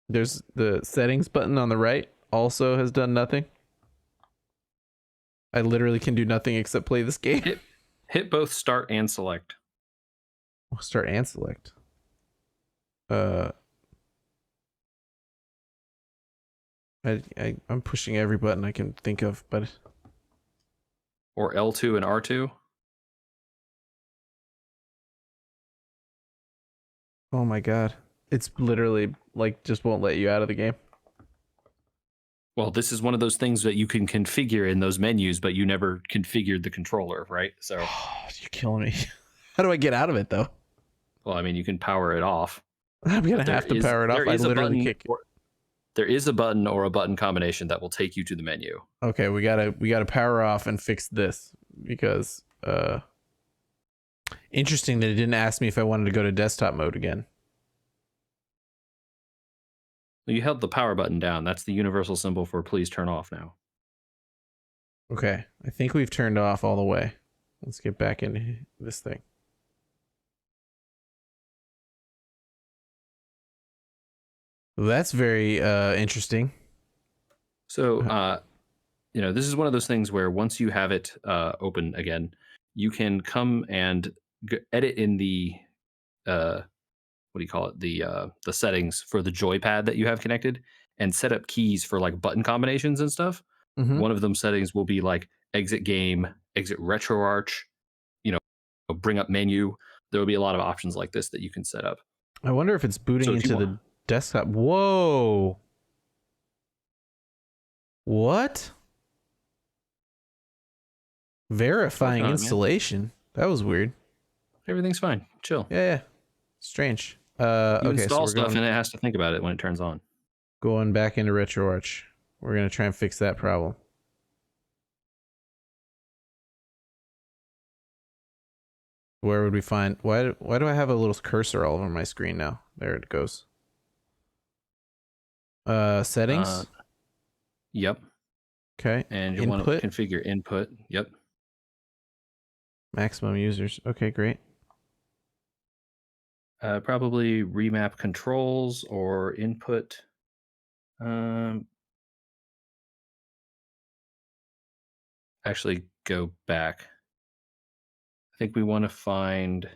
Speaker 1: There's the settings button on the right. Also has done nothing. I literally can do nothing except play this game.
Speaker 2: Hit both start and select.
Speaker 1: Start and select. I'm pushing every button I can think of, but
Speaker 2: or L2 and R2.
Speaker 1: Oh my god. It's literally like just won't let you out of the game.
Speaker 2: Well, this is one of those things that you can configure in those menus, but you never configured the controller, right? So
Speaker 1: you're killing me. How do I get out of it though?
Speaker 2: Well, I mean, you can power it off.
Speaker 1: I'm gonna have to power it off. I literally kick it.
Speaker 2: There is a button or a button combination that will take you to the menu.
Speaker 1: Okay, we gotta power off and fix this because interesting that it didn't ask me if I wanted to go to desktop mode again.
Speaker 2: You held the power button down. That's the universal symbol for please turn off now.
Speaker 1: Okay, I think we've turned off all the way. Let's get back into this thing. Well, that's very interesting.
Speaker 2: So, this is one of those things where once you have it open again, you can come and edit in the what do you call it? The settings for the joypad that you have connected and set up keys for like button combinations and stuff. Mm-hmm. One of them settings will be like exit game, exit Retroarch, bring up menu. There will be a lot of options like this that you can set up.
Speaker 1: I wonder if it's booting into the desktop. Whoa. What? Verifying installation. Man. That was weird.
Speaker 2: Everything's fine. Chill.
Speaker 1: Yeah. Strange.
Speaker 2: You install stuff and it has to think about it when it turns on.
Speaker 1: Going back into Retroarch. We're going to try and fix that problem. Where would we find? Why do I have a little cursor all over my screen now? There it goes.
Speaker 2: Uh,
Speaker 1: Settings.
Speaker 2: yep.
Speaker 1: Okay.
Speaker 2: And you want to
Speaker 1: Input.
Speaker 2: configure input. Yep.
Speaker 1: Maximum users. Okay, great.
Speaker 2: Probably remap controls or input. Actually, go back. I think we want to find.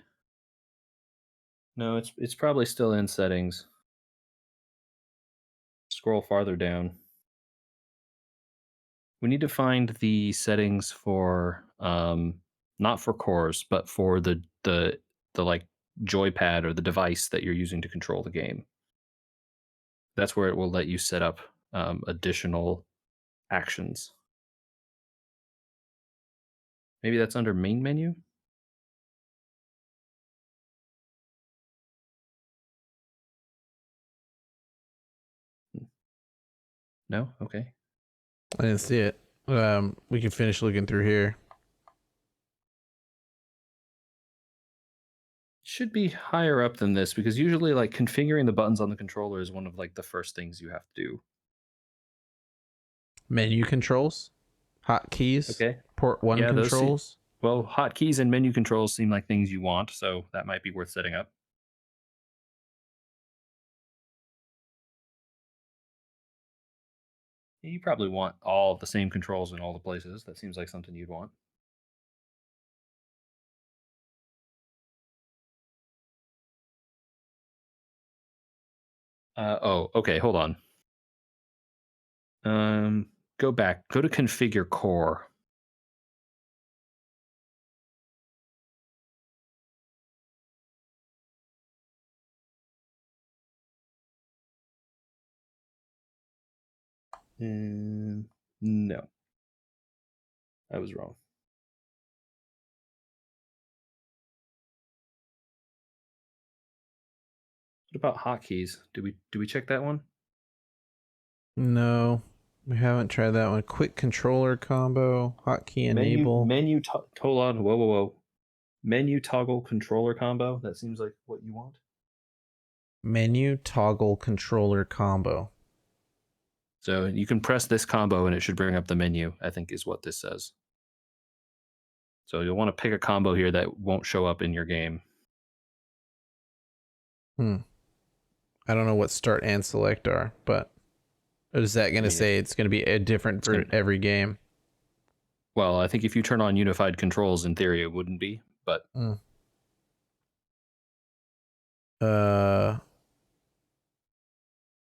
Speaker 2: No, it's probably still in settings. Scroll farther down. We need to find the settings for not for cores, but for the like joypad or the device that you're using to control the game. That's where it will let you set up additional actions. Maybe that's under main menu. No, okay.
Speaker 1: I didn't see it. We can finish looking through here.
Speaker 2: Should be higher up than this because usually like configuring the buttons on the controller is one of like the first things you have to do.
Speaker 1: Menu controls, hotkeys,
Speaker 2: Okay.
Speaker 1: port one
Speaker 2: Yeah,
Speaker 1: controls.
Speaker 2: well, hotkeys and menu controls seem like things you want, so that might be worth setting up. You probably want all of the same controls in all the places. That seems like something you'd want. Oh, okay. Hold on. Go back. Go to configure core. No, I was wrong. What about hotkeys? Do we check that one?
Speaker 1: No, we haven't tried that one. Quick controller combo, hotkey enable.
Speaker 2: Hold on. Whoa. Menu toggle controller combo. That seems like what you want.
Speaker 1: Menu toggle controller combo.
Speaker 2: So you can press this combo and it should bring up the menu, I think is what this says. So you'll want to pick a combo here that won't show up in your game.
Speaker 1: I don't know what start and select are, but is that going to say it's going to be a different for every game?
Speaker 2: Well, I think if you turn on unified controls, in theory, it wouldn't be, but.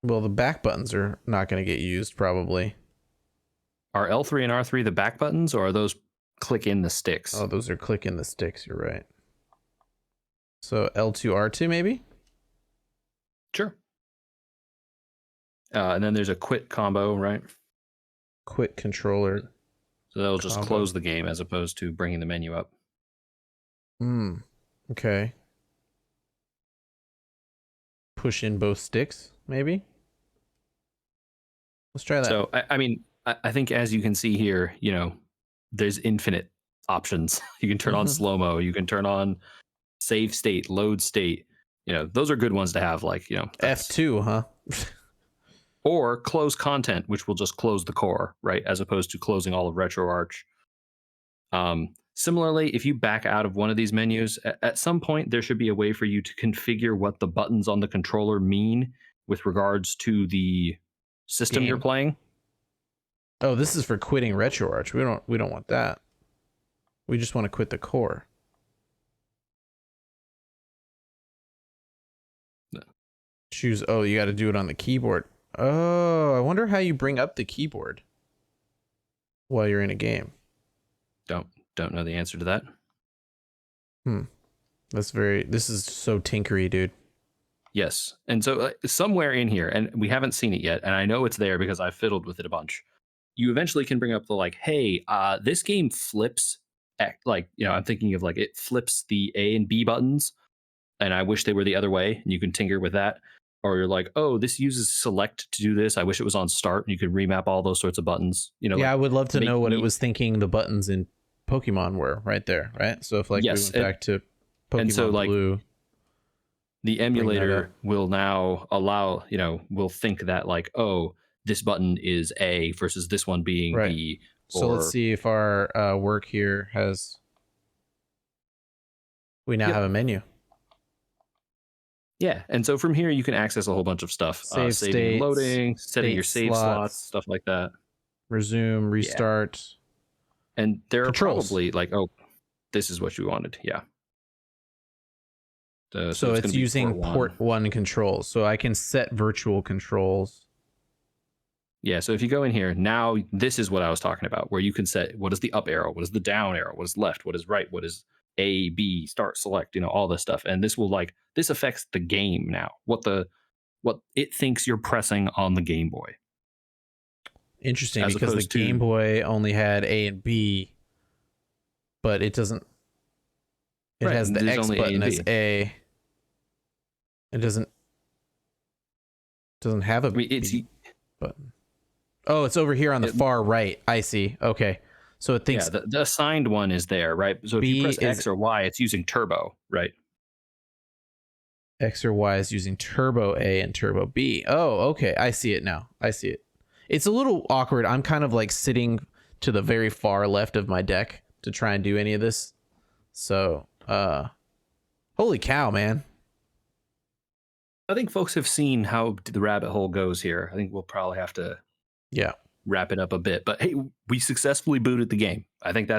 Speaker 1: Well, the back buttons are not going to get used, probably.
Speaker 2: Are L3 and R3 the back buttons, or are those click in the sticks?
Speaker 1: Oh, those are click in the sticks, you're right. So L2, R2, maybe?
Speaker 2: Sure. And then there's a quit combo, right?
Speaker 1: Quit controller.
Speaker 2: So that'll just close the game as opposed to bringing the menu up.
Speaker 1: Okay. Push in both sticks, maybe? Let's try that.
Speaker 2: So, I mean, I think as you can see here, you know, there's infinite options. You can turn on slow-mo. You can turn on save state, load state. You know, those are good ones to have, like, you know.
Speaker 1: F2, huh?
Speaker 2: Or close content, which will just close the core, right? As opposed to closing all of Retroarch. Similarly, if you back out of one of these menus, at some point there should be a way for you to configure what the buttons on the controller mean with regards to the system you're playing.
Speaker 1: Oh, this is for quitting Retroarch. We don't want that. We just want to quit the core.
Speaker 2: No.
Speaker 1: Choose. Oh, you got to do it on the keyboard. Oh, I wonder how you bring up the keyboard while you're in a game.
Speaker 2: Don't know the answer to that.
Speaker 1: This is so tinkery, dude.
Speaker 2: Yes. And so somewhere in here, and we haven't seen it yet, and I know it's there because I fiddled with it a bunch. You eventually can bring up the like, hey, this game flips, like, you know, I'm thinking of like it flips the A and B buttons, and I wish they were the other way, and you can tinker with that. Or you're like, oh, this uses select to do this. I wish it was on start, and you could remap all those sorts of buttons. You know,
Speaker 1: yeah,
Speaker 2: like,
Speaker 1: I would love to know what it was thinking the buttons in Pokemon were right there, right? So if like we went back to Pokemon
Speaker 2: And so, like,
Speaker 1: Blue.
Speaker 2: the emulator will now allow, will think that, like, oh, this button is A versus this one being
Speaker 1: Right.
Speaker 2: B.
Speaker 1: So let's see if our work here has. We now have a menu.
Speaker 2: Yeah, and so from here you can access a whole bunch of stuff,
Speaker 1: Save
Speaker 2: saving and
Speaker 1: states,
Speaker 2: loading, setting your
Speaker 1: state
Speaker 2: save slots,
Speaker 1: slots,
Speaker 2: stuff like that.
Speaker 1: resume,
Speaker 2: Yeah,
Speaker 1: restart.
Speaker 2: and there are
Speaker 1: Controls.
Speaker 2: probably like, oh, this is what you wanted. Yeah.
Speaker 1: So it's using port one controls. So I can set virtual controls.
Speaker 2: Yeah, so if you go in here, now this is what I was talking about, where you can set what is the up arrow, what is the down arrow, what is left, what is right, what is A, B, start, select, all this stuff. And this will this affects the game now, what it thinks you're pressing on the Game Boy.
Speaker 1: Interesting, because the Game Boy only had A and B, but it doesn't. It has the X button as A. It doesn't have a B button. Oh, it's over here on the far right. I see. Okay. So it thinks...
Speaker 2: Yeah, the assigned one is there, right? So if you press X or Y, it's using turbo, right?
Speaker 1: X or Y is using turbo A and turbo B. Oh, okay. I see it now. I see it. It's a little awkward. I'm kind of like sitting to the very far left of my deck to try and do any of this. So, holy cow, man.
Speaker 2: I think folks have seen how the rabbit hole goes here. I think we'll probably have to wrap it up a bit. But hey, we successfully booted the game. I think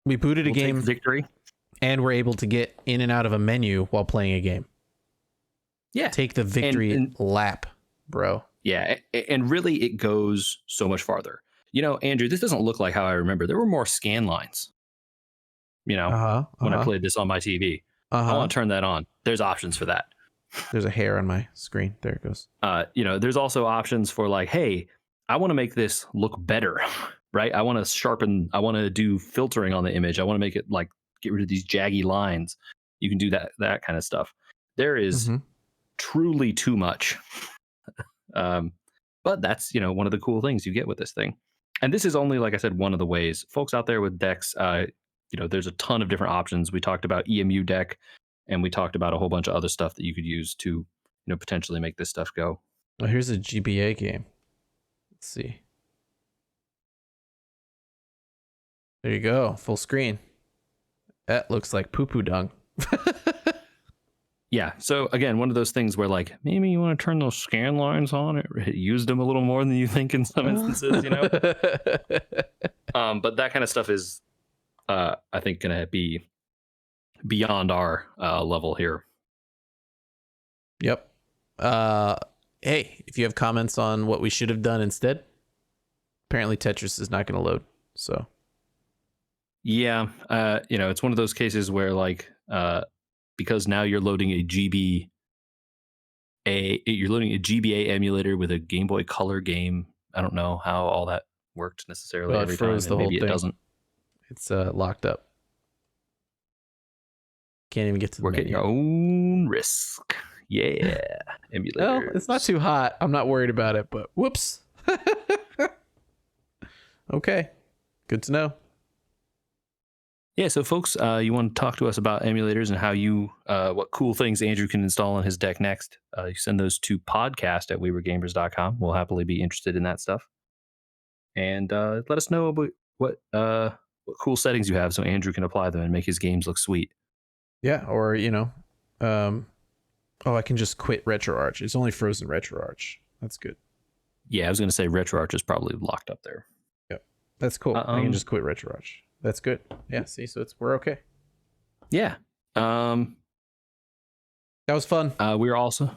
Speaker 1: we booted a game
Speaker 2: victory,
Speaker 1: and we're able to get in and out of a menu while playing a game.
Speaker 2: Yeah,
Speaker 1: take the victory lap, bro.
Speaker 2: Yeah, and really it goes so much farther. Andrew, this doesn't look like how I remember. There were more scan lines. When I played this on my TV. I want to turn that on. There's options for that.
Speaker 1: There's a hair on my screen. There it goes.
Speaker 2: There's also options for like, hey, I want to make this look better, right? I want to sharpen, I want to do filtering on the image. I want to make it like get rid of these jaggy lines. You can do that kind of stuff. There is truly too much. But that's, one of the cool things you get with this thing. And this is only, like I said, one of the ways. Folks out there with decks, there's a ton of different options. We talked about EMU deck, and we talked about a whole bunch of other stuff that you could use to, potentially make this stuff go.
Speaker 1: Well, here's a GBA game. Let's see. There you go. Full screen. That looks like poo-poo dung.
Speaker 2: Yeah. So again, one of those things where like maybe you want to turn those scan lines on. It used them a little more than you think in some instances, But that kind of stuff is, I think, going to be beyond our level here.
Speaker 1: Yep. Hey, if you have comments on what we should have done instead, apparently Tetris is not going to load. So.
Speaker 2: Yeah. It's one of those cases where like, because now you're loading a GBA emulator with a Game Boy Color game. I don't know how all that worked necessarily every time.
Speaker 1: The whole
Speaker 2: maybe
Speaker 1: thing.
Speaker 2: It doesn't.
Speaker 1: It's locked up. Can't even get to the
Speaker 2: work
Speaker 1: menu.
Speaker 2: At your own risk. Yeah, emulator.
Speaker 1: Well, it's not too hot. I'm not worried about it. But whoops. Okay, good to know.
Speaker 2: Yeah, so folks, you want to talk to us about emulators and how what cool things Andrew can install on his deck next, you send those to podcast@wewergamers.com. We'll happily be interested in that stuff. And let us know about what cool settings you have so Andrew can apply them and make his games look sweet.
Speaker 1: Yeah, or, I can just quit Retroarch. It's only frozen Retroarch. That's good.
Speaker 2: Yeah, I was going to say Retroarch is probably locked up there.
Speaker 1: Yep, that's cool. I can just quit Retroarch. That's good. Yeah, see, so we're okay. Yeah. That was fun. We're also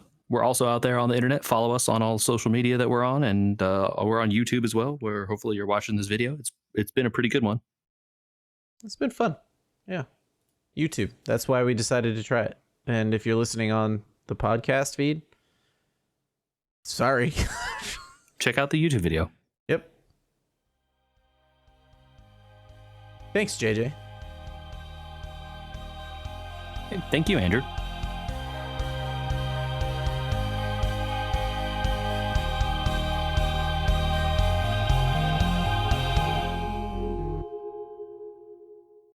Speaker 1: out there on the internet. Follow us on all social media that we're on, and we're on YouTube as well, where hopefully you're watching this video. It's been a pretty good one. It's been fun. Yeah. YouTube. That's why we decided to try it. And if you're listening on the podcast feed, sorry. Check out the YouTube video. Yep. Thanks, JJ. Thank you, Andrew.